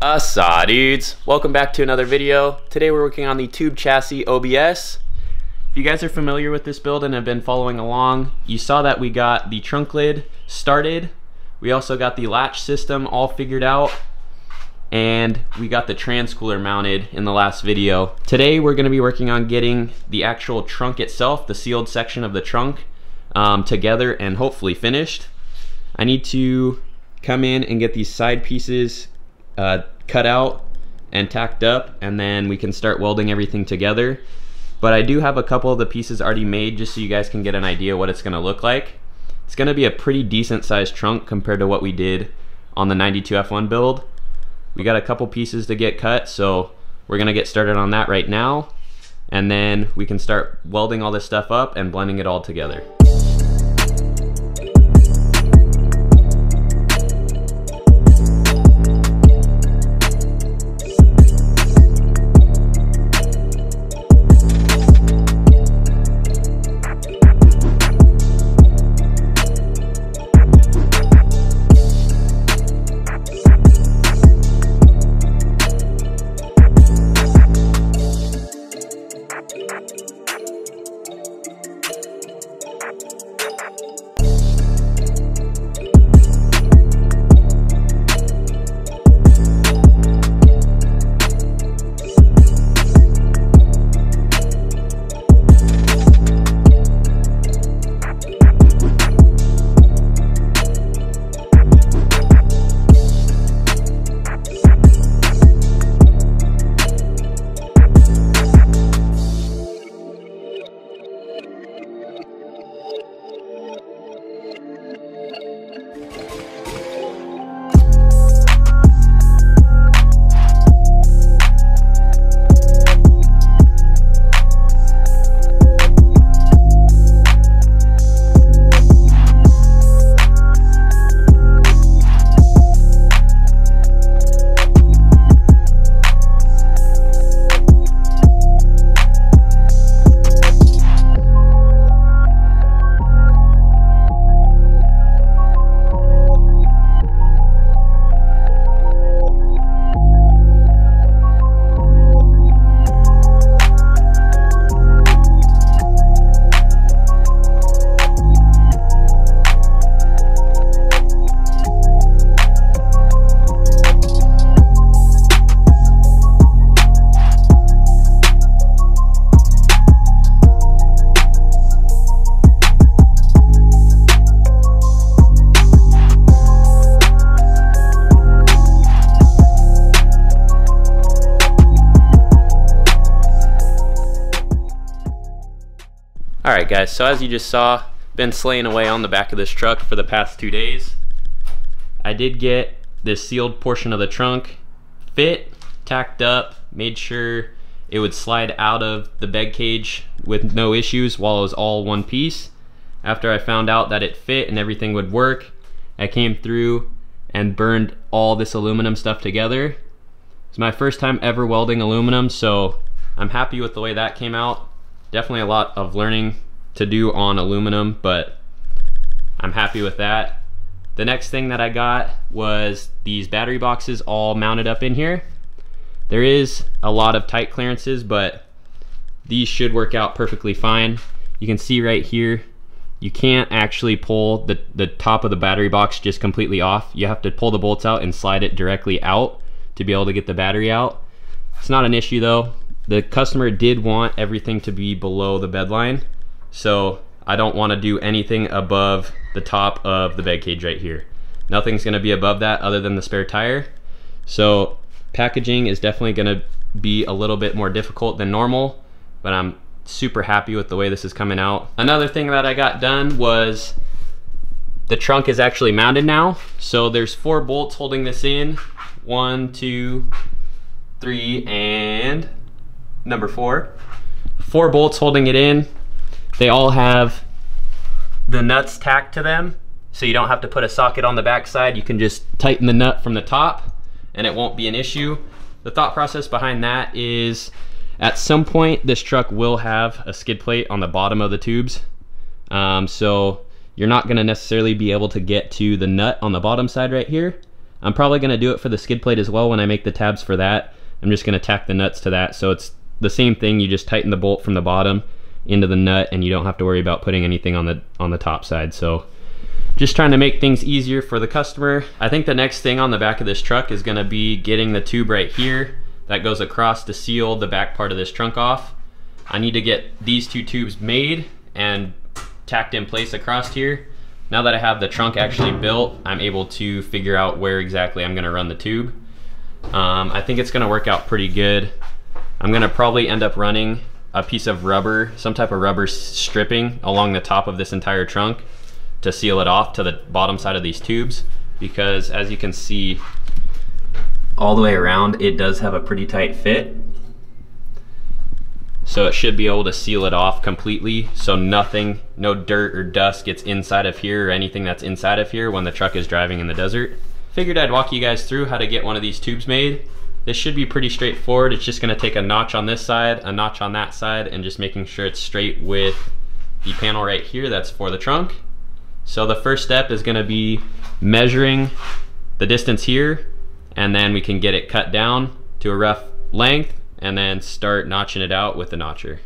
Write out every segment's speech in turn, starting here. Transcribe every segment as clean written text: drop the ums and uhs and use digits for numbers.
Asa dudes, welcome back to another video. Today we're working on the tube chassis OBS. If you guys are familiar with this build and have been following along, you saw that we got the trunk lid started. We also got the latch system all figured out, and we got the trans cooler mounted in the last video. Today we're going to be working on getting the actual trunk itself, the sealed section of the trunk, together and hopefully finished. I need to come in and get these side pieces cut out and tacked up, and then we can start welding everything together. But I do have a couple of the pieces already made just so you guys can get an idea what it's going to look like. It's going to be a pretty decent sized trunk compared to what we did on the 92 F1 build. We got a couple pieces to get cut, so we're going to get started on that right now, and then we can start welding all this stuff up and blending it all together. Alright guys, so as you just saw, been slaying away on the back of this truck for the past 2 days. I did get this sealed portion of the trunk fit, tacked up, made sure it would slide out of the bed cage with no issues while it was all one piece. After I found out that it fit and everything would work, I came through and burned all this aluminum stuff together. It's my first time ever welding aluminum, so I'm happy with the way that came out. Definitely a lot of learning to do on aluminum, but I'm happy with that. The next thing that I got was these battery boxes all mounted up in here. There is a lot of tight clearances, but these should work out perfectly fine. You can see right here, you can't actually pull the top of the battery box just completely off. You have to pull the bolts out and slide it directly out to be able to get the battery out. It's not an issue though. The customer did want everything to be below the bed line, so I don't want to do anything above the top of the bed cage right here. Nothing's going to be above that other than the spare tire. So packaging is definitely going to be a little bit more difficult than normal, but I'm super happy with the way this is coming out. Another thing that I got done was the trunk is actually mounted now. So there's 4 bolts holding this in. 1, 2, 3, and number 4. 4 bolts holding it in. They all have the nuts tacked to them, so you don't have to put a socket on the back side. You can just tighten the nut from the top and it won't be an issue. The thought process behind that is at some point this truck will have a skid plate on the bottom of the tubes. So you're not gonna necessarily be able to get to the nut on the bottom side right here. I'm probably gonna do it for the skid plate as well when I make the tabs for that. I'm just gonna tack the nuts to that, so it's the same thing. You just tighten the bolt from the bottom into the nut, and you don't have to worry about putting anything on the top side. So just trying to make things easier for the customer. I think the next thing on the back of this truck is gonna be getting the tube right here that goes across to seal the back part of this trunk off. I need to get these 2 tubes made and tacked in place across here. Now that I have the trunk actually built, I'm able to figure out where exactly I'm gonna run the tube. I think it's gonna work out pretty good. I'm gonna probably end up running a piece of rubber, some type of rubber stripping along the top of this entire trunk to seal it off to the bottom side of these tubes, because as you can see, all the way around, it does have a pretty tight fit. So it should be able to seal it off completely, so nothing, no dirt or dust gets inside of here or anything that's inside of here when the truck is driving in the desert. Figured I'd walk you guys through how to get one of these tubes made. This should be pretty straightforward. It's just gonna take a notch on this side, a notch on that side, and just making sure it's straight with the panel right here that's for the trunk. So the first step is gonna be measuring the distance here, and then we can get it cut down to a rough length and then start notching it out with the notcher.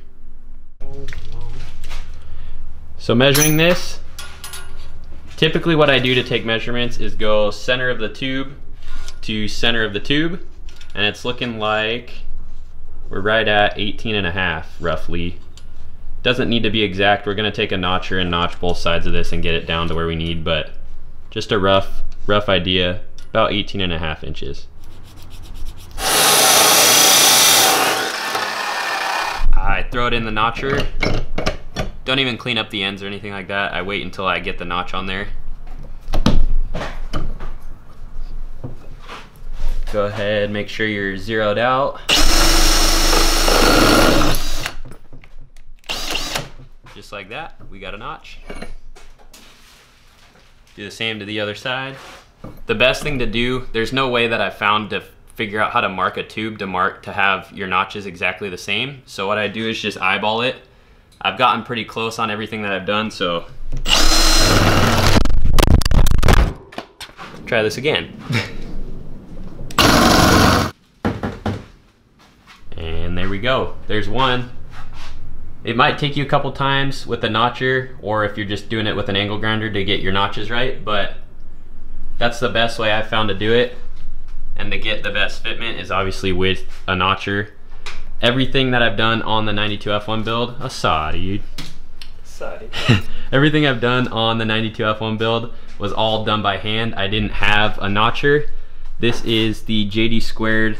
So measuring this, typically what I do to take measurements is go center of the tube to center of the tube, and it's looking like we're right at 18.5 roughly. Doesn't need to be exact. We're gonna take a notcher and notch both sides of this and get it down to where we need, but just a rough idea, about 18.5 inches. I throw it in the notcher. Don't even clean up the ends or anything like that. I wait until I get the notch on there. Go ahead, make sure you're zeroed out. Just like that, we got a notch. Do the same to the other side. The best thing to do, there's no way that I've found to figure out how to mark a tube to have your notches exactly the same. So what I do is just eyeball it. I've gotten pretty close on everything that I've done, so try this again. And there we go, there's one. It might take you a couple times with the notcher, or if you're just doing it with an angle grinder to get your notches right, but that's the best way I've found to do it. And to get the best fitment is obviously with a notcher. Everything that I've done on the 92 F1 build, everything I've done on the 92 F1 build was all done by hand. I didn't have a notcher. This is the JD Squared,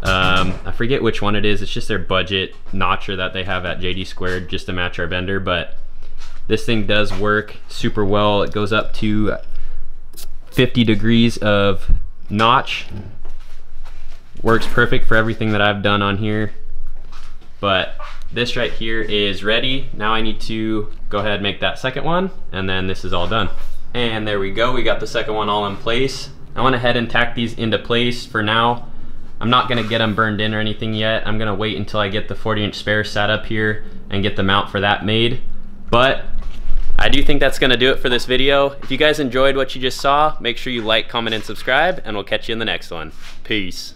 I forget which one it is. It's just their budget notcher that they have at JD Squared just to match our bender, but this thing does work super well. It goes up to 50 degrees of notch. Works perfect for everything that I've done on here. But this right here is ready. Now I need to go ahead and make that second one, and then this is all done. And there we go, we got the second one all in place. I went ahead and tacked these into place for now. I'm not gonna get them burned in or anything yet. I'm gonna wait until I get the 40-inch spare sat up here and get the mount for that made. But I do think that's gonna do it for this video. If you guys enjoyed what you just saw, make sure you like, comment, and subscribe, and we'll catch you in the next one. Peace.